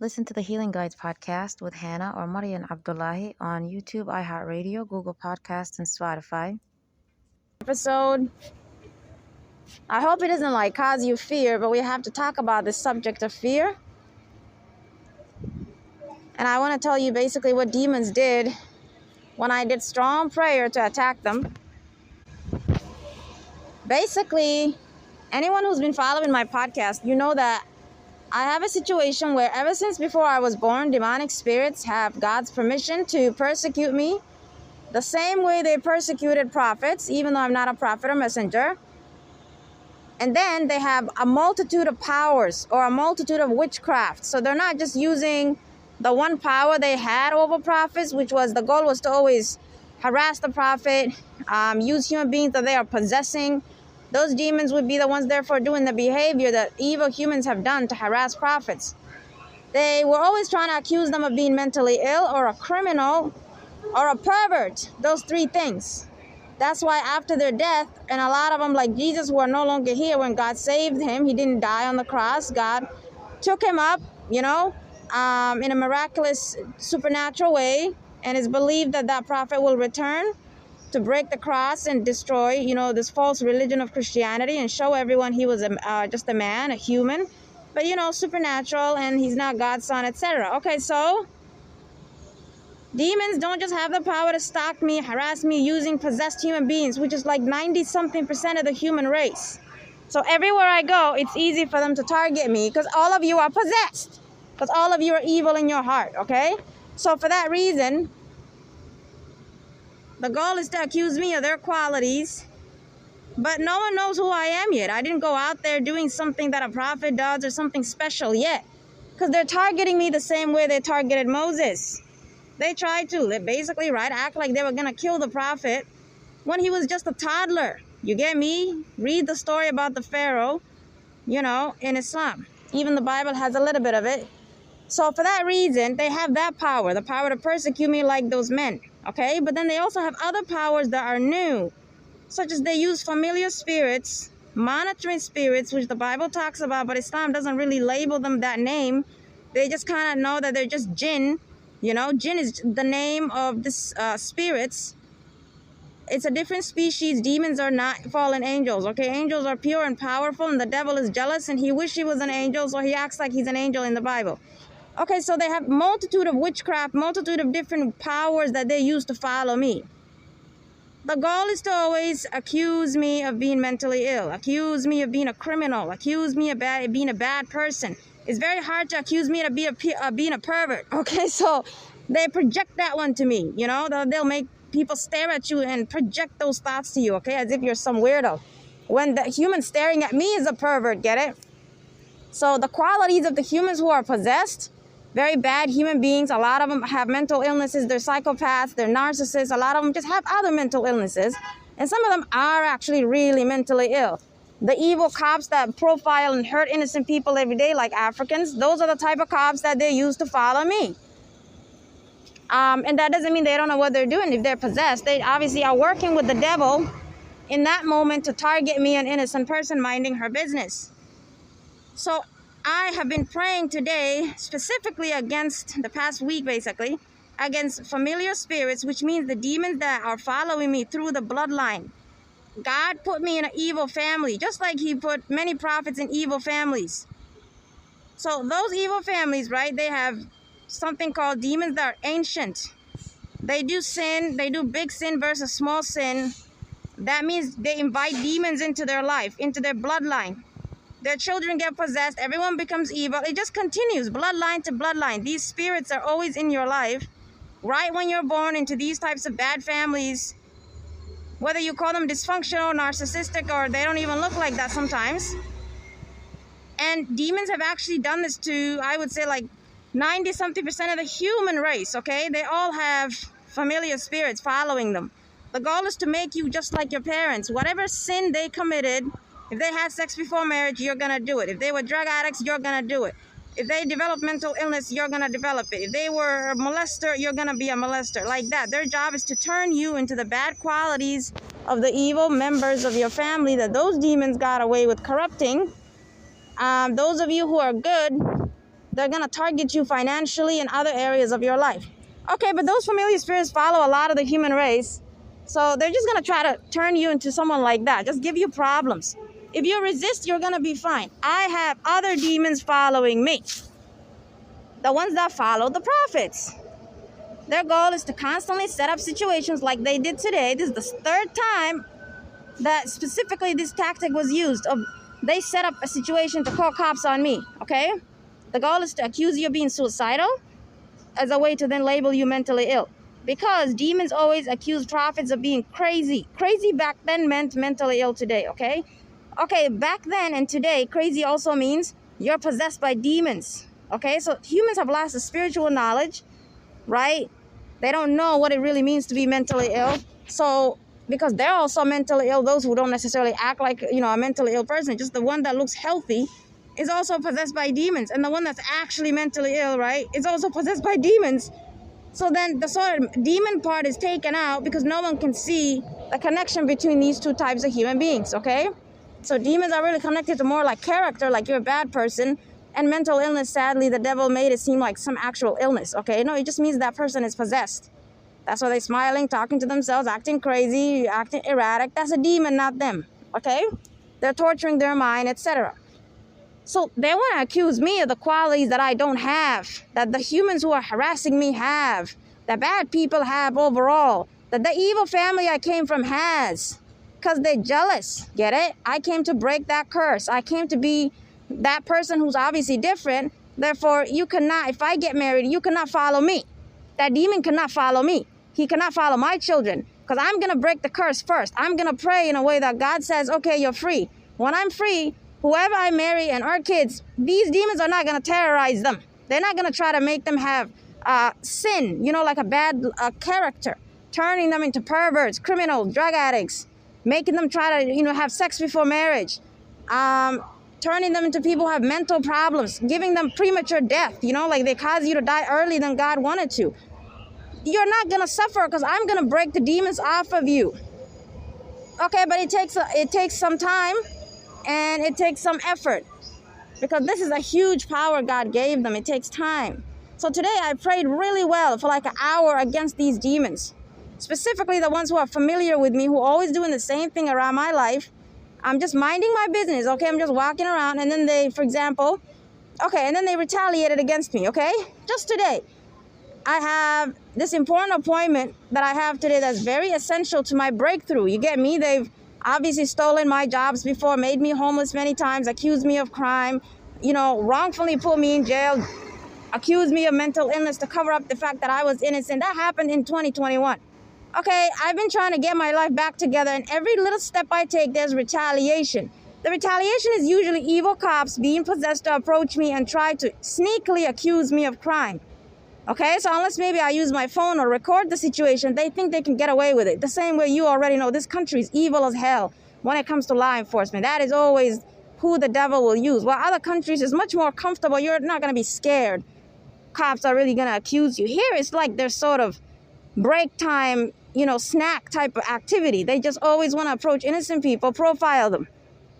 Listen to the Healing Guides podcast with Hannah or Marian Abdullahi on YouTube, iHeartRadio, Google Podcasts, and Spotify. Episode. I hope it doesn't cause you fear, but we have to talk about the subject of fear. And I want to tell you basically what demons did when I did strong prayer to attack them. Basically, anyone who's been following my podcast, you know that I have a situation where ever since before I was born, demonic spirits have God's permission to persecute me the same way they persecuted prophets, even though I'm not a prophet or messenger. And then they have a multitude of powers or a multitude of witchcraft. So they're not just using the one power they had over prophets, which was the goal was to always harass the prophet, use human beings that they are possessing. Those demons would be the ones therefore doing the behavior that evil humans have done to harass prophets. They were always trying to accuse them of being mentally ill or a criminal or a pervert. Those three things. That's why after their death, and a lot of them like Jesus who are no longer here when God saved him, he didn't die on the cross. God took him up, in a miraculous supernatural way, and it's believed that that prophet will return to break the cross and destroy, this false religion of Christianity and show everyone he was just a man, a human, but, supernatural, and he's not God's son, etc. Okay, so demons don't just have the power to stalk me, harass me using possessed human beings, which is like 90-something% of the human race. So everywhere I go, it's easy for them to target me because all of you are possessed, because all of you are evil in your heart, okay? So for that reason, the goal is to accuse me of their qualities, but no one knows who I am yet. I didn't go out there doing something that a prophet does or something special yet, because they're targeting me the same way they targeted Moses. They tried to, basically, act like they were going to kill the prophet when he was just a toddler. You get me? Read the story about the Pharaoh, in Islam. Even the Bible has a little bit of it. So for that reason, they have that power, the power to persecute me like those men, okay? But then they also have other powers that are new, such as they use familiar spirits, monitoring spirits, which the Bible talks about, but Islam doesn't really label them that name. They just kind of know that they're just jinn. Jinn is the name of this spirits. It's a different species. Demons are not fallen angels, okay? Angels are pure and powerful, and the devil is jealous, and he wishes he was an angel, so he acts like he's an angel in the Bible. Okay, so they have multitude of witchcraft, multitude of different powers that they use to follow me. The goal is to always accuse me of being mentally ill, accuse me of being a criminal, accuse me of being a bad person. It's very hard to accuse me of being a pervert, okay? So they project that one to me, They'll make people stare at you and project those thoughts to you, okay? As if you're some weirdo. When the human staring at me is a pervert, get it? So the qualities of the humans who are possessed, very bad human beings. A lot of them have mental illnesses. They're psychopaths. They're narcissists. A lot of them just have other mental illnesses. And some of them are actually really mentally ill. The evil cops that profile and hurt innocent people every day, like Africans, those are the type of cops that they use to follow me. And that doesn't mean they don't know what they're doing if they're possessed. They obviously are working with the devil in that moment to target me, an innocent person minding her business. So I have been praying today specifically against, the past week basically, against familiar spirits, which means the demons that are following me through the bloodline. God put me in an evil family, just like he put many prophets in evil families. So those evil families, they have something called demons that are ancient. They do sin, they do big sin versus small sin. That means they invite demons into their life, into their bloodline. Their children get possessed, everyone becomes evil. It just continues, bloodline to bloodline. These spirits are always in your life, right when you're born into these types of bad families. Whether you call them dysfunctional, narcissistic, or they don't even look like that sometimes. And demons have actually done this to, I would say, 90-something% of the human race, okay? They all have familiar spirits following them. The goal is to make you just like your parents. Whatever sin they committed, if they had sex before marriage, you're going to do it. If they were drug addicts, you're going to do it. If they develop mental illness, you're going to develop it. If they were a molester, you're going to be a molester. Like that. Their job is to turn you into the bad qualities of the evil members of your family that those demons got away with corrupting. Those of you who are good, They're going to target you financially in other areas of your life. Okay, but those familiar spirits follow a lot of the human race. So they're just going to try to turn you into someone like that. Just give you problems. If you resist, you're going to be fine. I have other demons following me. The ones that follow the prophets. Their goal is to constantly set up situations like they did today. This is the third time that specifically this tactic was used. They set up a situation to call cops on me, okay? The goal is to accuse you of being suicidal as a way to then label you mentally ill. Because demons always accuse prophets of being crazy. Crazy back then meant mentally ill today, okay? Okay, back then and today, crazy also means you're possessed by demons, okay? So humans have lost the spiritual knowledge, right? They don't know what it really means to be mentally ill. So, because they're also mentally ill, those who don't necessarily act like, a mentally ill person, just the one that looks healthy is also possessed by demons. And the one that's actually mentally ill, right, is also possessed by demons. So then the sort of demon part is taken out because no one can see the connection between these two types of human beings, okay? So demons are really connected to more like character, like you're a bad person. And mental illness, sadly, the devil made it seem like some actual illness, okay? No, it just means that person is possessed. That's why they're smiling, talking to themselves, acting crazy, acting erratic. That's a demon, not them, okay? They're torturing their mind, etc. So they want to accuse me of the qualities that I don't have, that the humans who are harassing me have, that bad people have overall, that the evil family I came from has, because they're jealous, get it? I came to break that curse. I came to be that person who's obviously different. Therefore, you cannot, if I get married, you cannot follow me. That demon cannot follow me. He cannot follow my children because I'm going to break the curse first. I'm going to pray in a way that God says, okay, you're free. When I'm free, whoever I marry and our kids, these demons are not going to terrorize them. They're not going to try to make them have sin, like a bad character, turning them into perverts, criminals, drug addicts, making them try to, have sex before marriage, turning them into people who have mental problems, giving them premature death, like they cause you to die early than God wanted to. You're not going to suffer because I'm going to break the demons off of you. Okay, but it takes some time and it takes some effort because this is a huge power God gave them. It takes time. So today I prayed really well for like an hour against these demons, specifically the ones who are familiar with me, who are always doing the same thing around my life. I'm just minding my business, okay? I'm just walking around, and then they, for example, and then they retaliated against me, okay? Just today, I have this important appointment that I have today that's very essential to my breakthrough. You get me? They've obviously stolen my jobs before, made me homeless many times, accused me of crime, wrongfully put me in jail, accused me of mental illness to cover up the fact that I was innocent. That happened in 2021. Okay, I've been trying to get my life back together, and every little step I take, there's retaliation. The retaliation is usually evil cops being possessed to approach me and try to sneakily accuse me of crime. Okay, so unless maybe I use my phone or record the situation, they think they can get away with it. The same way you already know this country is evil as hell when it comes to law enforcement. That is always who the devil will use. While other countries is much more comfortable, you're not going to be scared. Cops are really going to accuse you. Here it's like there's sort of break time, snack type of activity. They just always want to approach innocent people, profile them.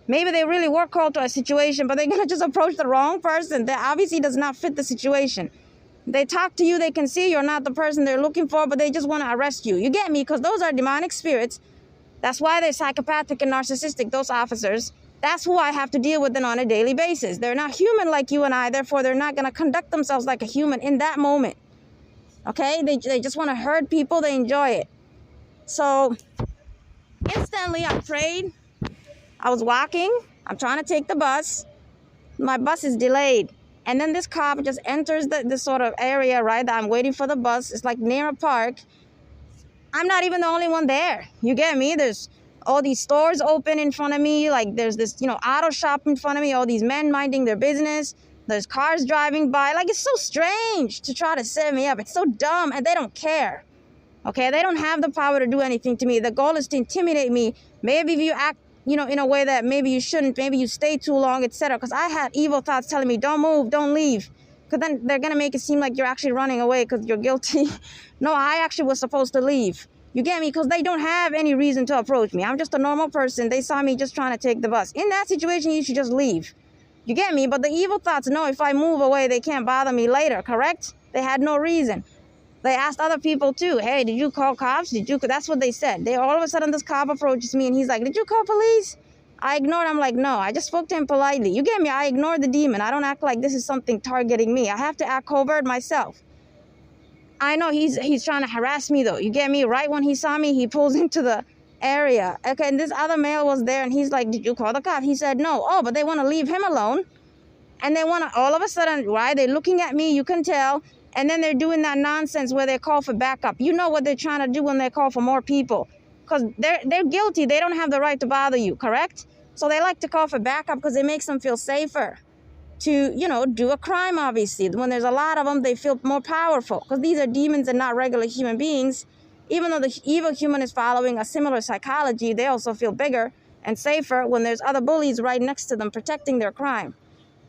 Maybe they really work hard to a situation, but they're going to just approach the wrong person that obviously does not fit the situation. They talk to you, they can see you're not the person they're looking for, but they just want to arrest you. You get me? Because those are demonic spirits. That's why they're psychopathic and narcissistic, those officers. That's who I have to deal with them on a daily basis. They're not human like you and I, therefore they're not going to conduct themselves like a human in that moment. Okay? They just want to hurt people, they enjoy it. So, instantly I prayed. I was walking. I'm trying to take the bus. My bus is delayed. And then this cop just enters this sort of area, right, that I'm waiting for the bus. It's like near a park. I'm not even the only one there. You get me? There's all these stores open in front of me. Like there's this, auto shop in front of me. All these men minding their business. There's cars driving by. Like, it's so strange to try to set me up. It's so dumb, and they don't care. Okay? They don't have the power to do anything to me. The goal is to intimidate me. Maybe if you act in a way that maybe you shouldn't, maybe you stay too long, etc. Because I had evil thoughts telling me, don't move, don't leave. Because then they're going to make it seem like you're actually running away because you're guilty. No, I actually was supposed to leave. You get me? Because they don't have any reason to approach me. I'm just a normal person. They saw me just trying to take the bus. In that situation, you should just leave. You get me? But the evil thoughts know if I move away, they can't bother me later, correct? They had no reason. They asked other people too, hey, did you call cops? That's what they said. They all of a sudden, this cop approaches me and he's like, did you call police? I ignored him. I'm like, no, I just spoke to him politely. You get me? I ignored the demon. I don't act like this is something targeting me. I have to act covert myself. I know he's trying to harass me though. You get me? Right when he saw me, he pulls into the area. Okay, and this other male was there and he's like, did you call the cop? He said, no. Oh, but they want to leave him alone. And they want to, all of a sudden, right, they're looking at me, you can tell. And then they're doing that nonsense where they call for backup. You know what they're trying to do when they call for more people. Because they're guilty. They don't have the right to bother you, correct? So they like to call for backup because it makes them feel safer to, do a crime, obviously. When there's a lot of them, they feel more powerful. Because these are demons and not regular human beings. Even though the evil human is following a similar psychology, they also feel bigger and safer when there's other bullies right next to them protecting their crime.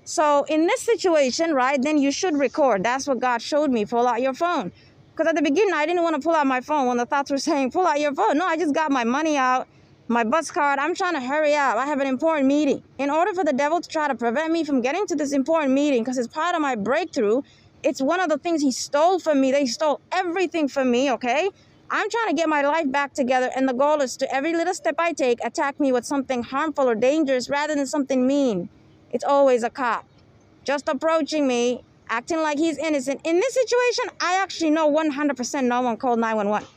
So in this situation, right, then you should record. That's what God showed me. Pull out your phone. Because at the beginning, I didn't want to pull out my phone when the thoughts were saying, pull out your phone. No, I just got my money out, my bus card. I'm trying to hurry up. I have an important meeting. In order for the devil to try to prevent me from getting to this important meeting, because it's part of my breakthrough, it's one of the things he stole from me. They stole everything from me, okay? I'm trying to get my life back together, and the goal is to, every little step I take, attack me with something harmful or dangerous rather than something mean. It's always a cop just approaching me, acting like he's innocent. In this situation, I actually know 100% no one called 911.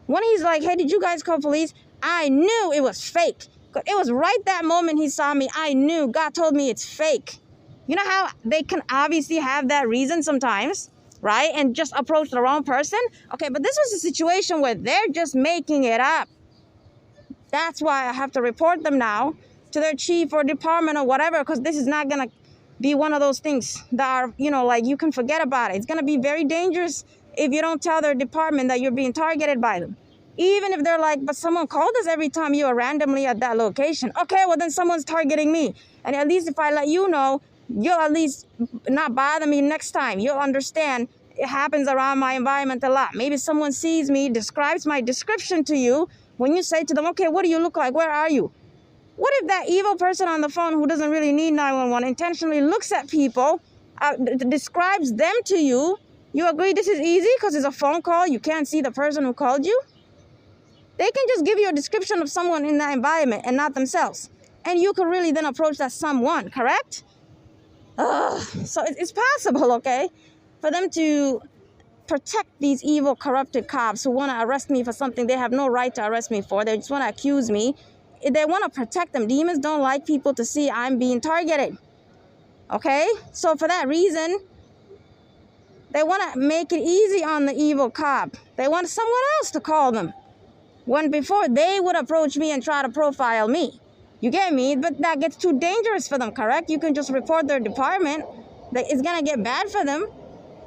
When he's like, hey, did you guys call police? I knew it was fake. It was right that moment he saw me. I knew. God told me it's fake. You know how they can obviously have that reason sometimes, right? And just approach the wrong person? Okay, but this was a situation where they're just making it up. That's why I have to report them now to their chief or department or whatever, because this is not going to be one of those things that are, like you can forget about it. It's going to be very dangerous if you don't tell their department that you're being targeted by them. Even if they're like, but someone called us every time you are randomly at that location. Okay, well then someone's targeting me. And at least if I let you know, you'll at least not bother me next time. You'll understand it happens around my environment a lot. Maybe someone sees me, describes my description to you. When you say to them, okay, what do you look like? Where are you? What if that evil person on the phone who doesn't really need 911 intentionally looks at people, describes them to you? You agree this is easy because it's a phone call. You can't see the person who called you. They can just give you a description of someone in that environment and not themselves. And you can really then approach that someone, correct? So it's possible, okay, for them to protect these evil, corrupted cops who want to arrest me for something they have no right to arrest me for. They just want to accuse me. They want to protect them. Demons don't like people to see I'm being targeted. Okay? So for that reason, they want to make it easy on the evil cop. They want someone else to call them. When before they would approach me and try to profile me. You get me? But that gets too dangerous for them, correct? You can just report their department. It's going to get bad for them.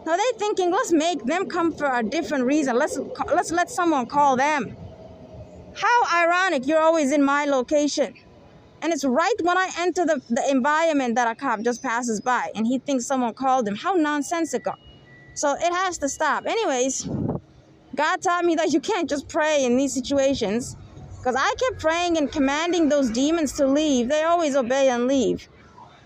Now they're thinking, let's make them come for a different reason. Let's let someone call them. How ironic, you're always in my location. And it's right when I enter the environment that a cop just passes by and he thinks someone called him. How nonsensical. So it has to stop. Anyways, God taught me that you can't just pray in these situations. Because I kept praying and commanding those demons to leave. They always obey and leave.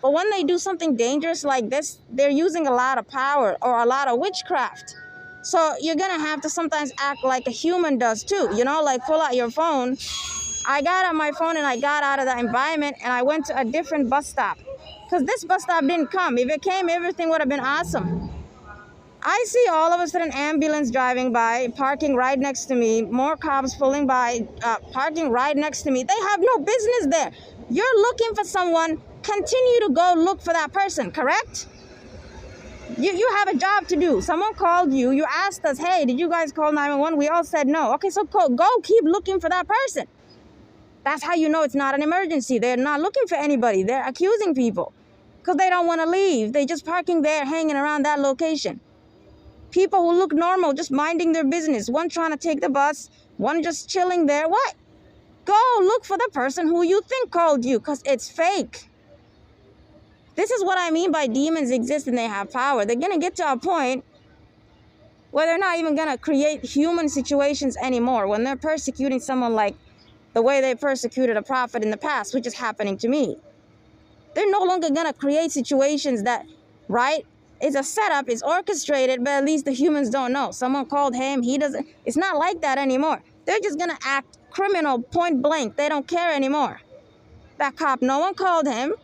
But when they do something dangerous like this, they're using a lot of power or a lot of witchcraft. So you're going to have to sometimes act like a human does too. Like pull out your phone. I got on my phone and I got out of that environment and I went to a different bus stop. Because this bus stop didn't come. If it came, everything would have been awesome. I see all of a sudden ambulance driving by, parking right next to me. More cops pulling by, parking right next to me. They have no business there. You're looking for someone. Continue to go look for that person, correct? You have a job to do. Someone called you. You asked us, hey, did you guys call 911? We all said no. Okay, so go keep looking for that person. That's how you know it's not an emergency. They're not looking for anybody. They're accusing people because they don't want to leave. They're just parking there, hanging around that location. People who look normal, just minding their business. One trying to take the bus, one just chilling there. What? Go look for the person who you think called you because it's fake. This is what I mean by demons exist and they have power. They're going to get to a point where they're not even going to create human situations anymore. When they're persecuting someone like the way they persecuted a prophet in the past, which is happening to me. They're no longer going to create situations that, right? It's a setup, it's orchestrated, but at least the humans don't know. Someone called him, he doesn't. It's not like that anymore. They're just going to act criminal point blank. They don't care anymore. That cop, no one called him.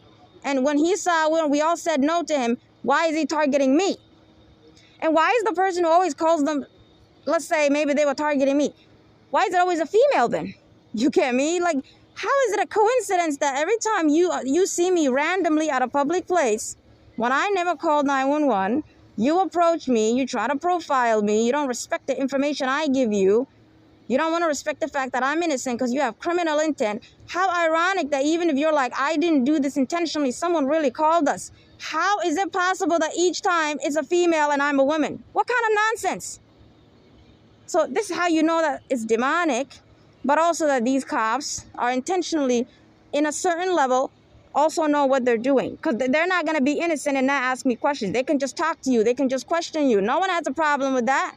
And when he saw, when we all said no to him, why is he targeting me? And why is the person who always calls them, let's say maybe they were targeting me, why is it always a female then? You get me? Like, how is it a coincidence that every time you see me randomly at a public place, when I never called 911, you approach me, you try to profile me, you don't respect the information I give you, you don't want to respect the fact that I'm innocent because you have criminal intent. How ironic that even if you're like, I didn't do this intentionally, someone really called us. How is it possible that each time it's a female and I'm a woman? What kind of nonsense? So this is how you know that it's demonic, but also that these cops are intentionally, in a certain level, also know what they're doing. Because they're not going to be innocent and not ask me questions. They can just talk to you. They can just question you. No one has a problem with that.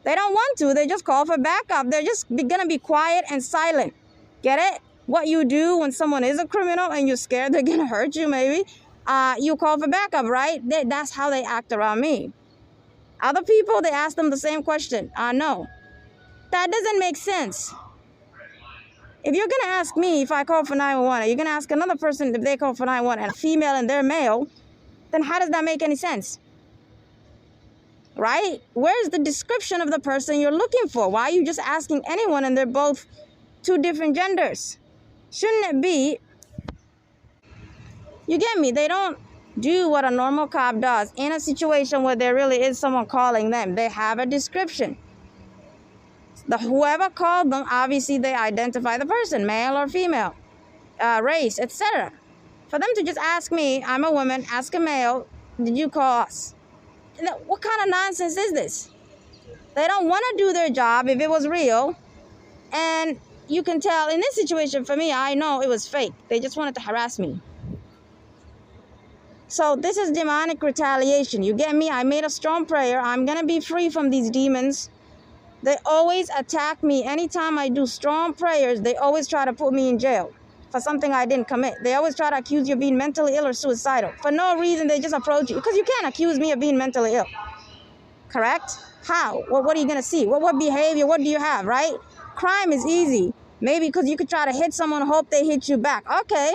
They don't want to. They just call for backup. They're just going to be quiet and silent. Get it? What you do when someone is a criminal and you're scared they're going to hurt you maybe, you call for backup, right? That's how they act around me. Other people, they ask them the same question. No. That doesn't make sense. If you're going to ask me if I call for 911, you're going to ask another person if they call for 911 and a female and they're male, then how does that make any sense? Right? Where's the description of the person you're looking for? Why are you just asking anyone and they're both two different genders? Shouldn't it be? You get me? They don't do what a normal cop does in a situation where there really is someone calling them. They have a description. Whoever called them, obviously they identify the person, male or female, race, etc. For them to just ask me, I'm a woman, ask a male, did you call us? What kind of nonsense is this? They don't want to do their job if it was real. And you can tell in this situation, for me, I know it was fake. They just wanted to harass me. So this is demonic retaliation. You get me? I made a strong prayer. I'm going to be free from these demons. They always attack me. Anytime I do strong prayers, they always try to put me in jail for something I didn't commit. They always try to accuse you of being mentally ill or suicidal. For no reason, they just approach you. Because you can't accuse me of being mentally ill. Correct? How? What are you going to see? What behavior? What do you have, right? Crime is easy. Maybe because you could try to hit someone, hope they hit you back. Okay.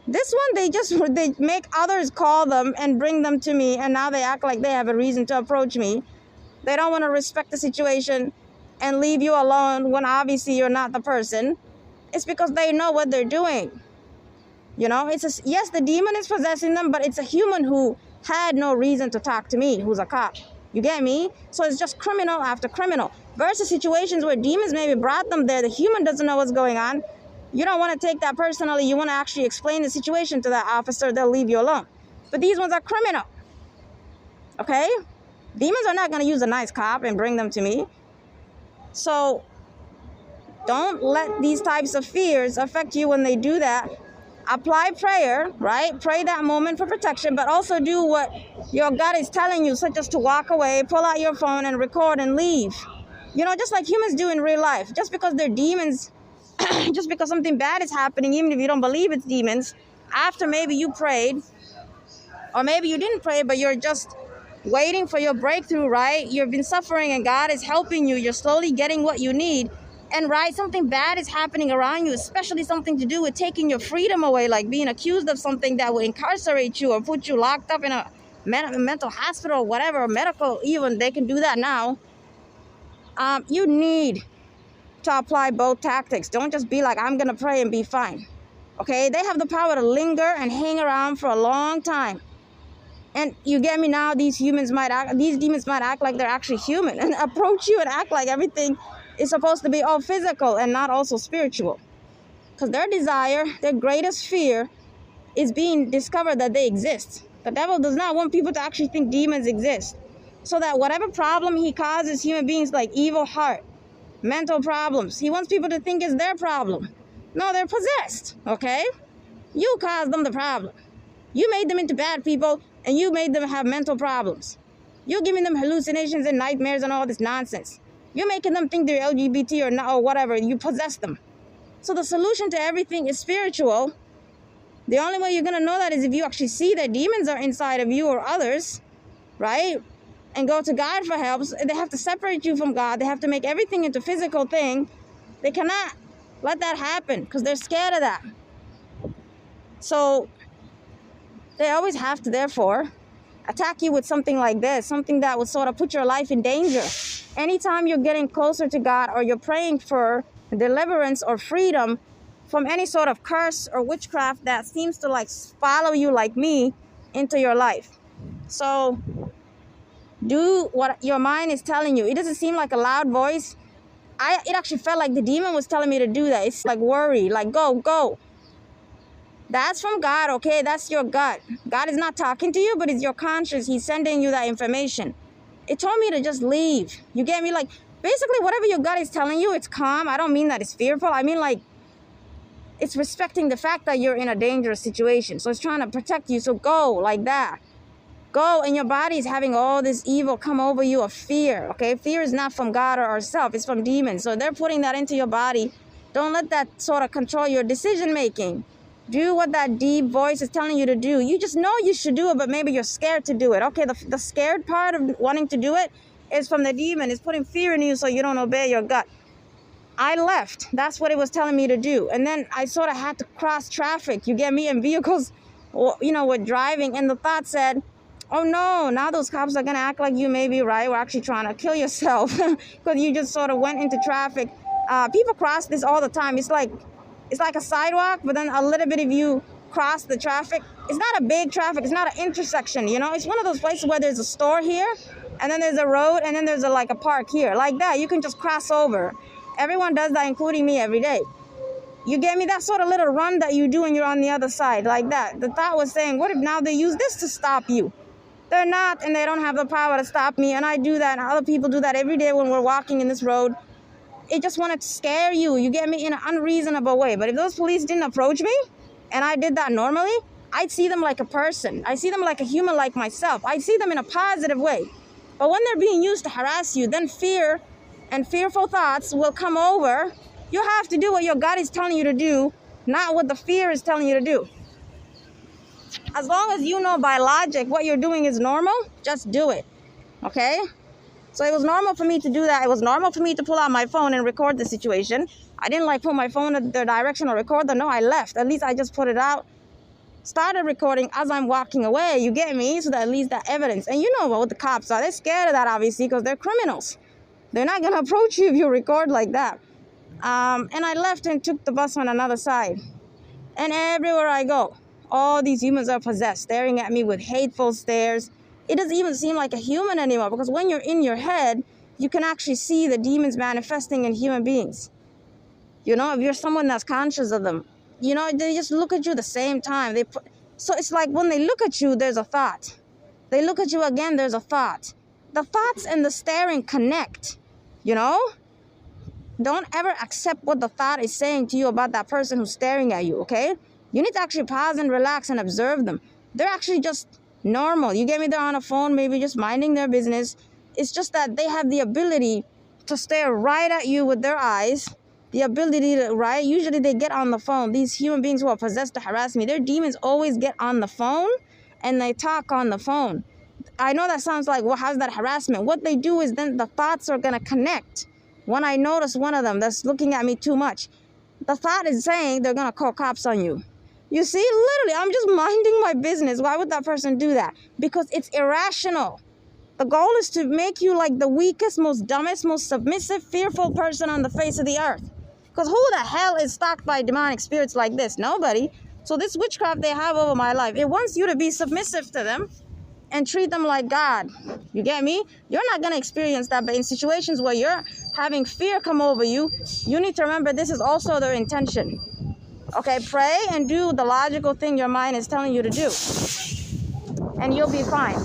This one, they make others call them and bring them to me. And now they act like they have a reason to approach me. They don't want to respect the situation and leave you alone when obviously you're not the person. It's because they know what they're doing. You know, yes, the demon is possessing them, but it's a human who had no reason to talk to me, who's a cop. You get me? So it's just criminal after criminal. Versus situations where demons maybe brought them there. The human doesn't know what's going on. You don't want to take that personally. You want to actually explain the situation to that officer. They'll leave you alone. But these ones are criminal. Okay? Demons are not going to use a nice cop and bring them to me. So don't let these types of fears affect you when they do that. Apply prayer, right? Pray that moment for protection, but also do what your God is telling you, such as to walk away, pull out your phone and record and leave. You know, just like humans do in real life. Just because they're demons, just because something bad is happening, even if you don't believe it's demons, after maybe you prayed, or maybe you didn't pray, but you're just waiting for your breakthrough, right? You've been suffering and God is helping you. You're slowly getting what you need. And right, something bad is happening around you, especially something to do with taking your freedom away, like being accused of something that will incarcerate you or put you locked up in a mental hospital, whatever, medical, even they can do that now. You need to apply both tactics. Don't just be like, I'm going to pray and be fine. Okay? They have the power to linger and hang around for a long time. And you get me now, these demons might act like they're actually human and approach you and act like everything is supposed to be all physical and not also spiritual. Because their desire, their greatest fear is being discovered that they exist. The devil does not want people to actually think demons exist. So that whatever problem he causes human beings, like evil heart, mental problems, he wants people to think it's their problem. No, they're possessed, okay? You caused them the problem. You made them into bad people and you made them have mental problems. You're giving them hallucinations and nightmares and all this nonsense. You're making them think they're LGBT or whatever. You possess them. So the solution to everything is spiritual. The only way you're going to know that is if you actually see that demons are inside of you or others, right? And go to God for help. They have to separate you from God. They have to make everything into physical thing. They cannot let that happen because they're scared of that. So they always have to, therefore, attack you with something like this, something that would sort of put your life in danger. Anytime you're getting closer to God or you're praying for deliverance or freedom from any sort of curse or witchcraft that seems to like follow you like me into your life. So do what your mind is telling you. It doesn't seem like a loud voice. It actually felt like the demon was telling me to do that. It's like worry, like go. That's from God, okay? That's your gut. God is not talking to you, but it's your conscience. He's sending you that information. It told me to just leave. You get me? Like, basically, whatever your gut is telling you, it's calm. I don't mean that it's fearful. I mean, like, it's respecting the fact that you're in a dangerous situation. So it's trying to protect you. So go like that. Go, and your body is having all this evil come over you of fear, okay? Fear is not from God or ourselves. It's from demons. So they're putting that into your body. Don't let that sort of control your decision-making. Do what that deep voice is telling you to do. You just know you should do it, but maybe you're scared to do it. Okay, the scared part of wanting to do it is from the demon. It's putting fear in you so you don't obey your gut. I left. That's what it was telling me to do. And then I sort of had to cross traffic. You get me? And vehicles, you know, were driving. And the thought said, oh no, now those cops are going to act like you may be right. We're actually trying to kill yourself because you just sort of went into traffic. People cross this all the time. It's like a sidewalk, but then a little bit of you cross the traffic. It's not a big traffic. It's not an intersection, you know. It's one of those places where there's a store here, and then there's a road, and then there's like a park here. Like that, you can just cross over. Everyone does that, including me, every day. You get me? That sort of little run that you do when you're on the other side, like that. The thought was saying, what if now they use this to stop you? They're not, and they don't have the power to stop me, and I do that, and other people do that every day when we're walking in this road. It just wanted to scare you, you get me, in an unreasonable way. But if those police didn't approach me, and I did that normally, I'd see them like a person. I see them like a human like myself. I see them in a positive way. But when they're being used to harass you, then fear and fearful thoughts will come over. You have to do what your God is telling you to do, not what the fear is telling you to do. As long as you know by logic what you're doing is normal, just do it, okay? So it was normal for me to do that. It was normal for me to pull out my phone and record the situation. I didn't like put my phone in the direction or record them. No, I left. At least I just put it out, started recording as I'm walking away. You get me? So that at least that evidence. And you know what the cops are. They're scared of that, obviously, because they're criminals. They're not going to approach you if you record like that. And I left and took the bus on another side. And everywhere I go, all these humans are possessed, staring at me with hateful stares. It doesn't even seem like a human anymore, because when you're in your head, you can actually see the demons manifesting in human beings. You know, if you're someone that's conscious of them, you know, they just look at you at the same time. So it's like when they look at you, there's a thought. They look at you again, there's a thought. The thoughts and the staring connect, you know? Don't ever accept what the thought is saying to you about that person who's staring at you, okay? You need to actually pause and relax and observe them. They're actually just normal. You get me? They're on a phone, maybe just minding their business. It's just that they have the ability to stare right at you with their eyes. The ability to, right? Usually they get on the phone. These human beings who are possessed to harass me, their demons always get on the phone and they talk on the phone. I know that sounds like, well, how's that harassment? What they do is then the thoughts are going to connect. When I notice one of them that's looking at me too much, the thought is saying they're going to call cops on you. You see, literally, I'm just minding my business. Why would that person do that? Because it's irrational. The goal is to make you like the weakest, most dumbest, most submissive, fearful person on the face of the earth. Because who the hell is stalked by demonic spirits like this? Nobody. So this witchcraft they have over my life, it wants you to be submissive to them and treat them like God. You get me? You're not going to experience that, but in situations where you're having fear come over you, you need to remember this is also their intention. Okay, pray and do the logical thing your mind is telling you to do, and you'll be fine.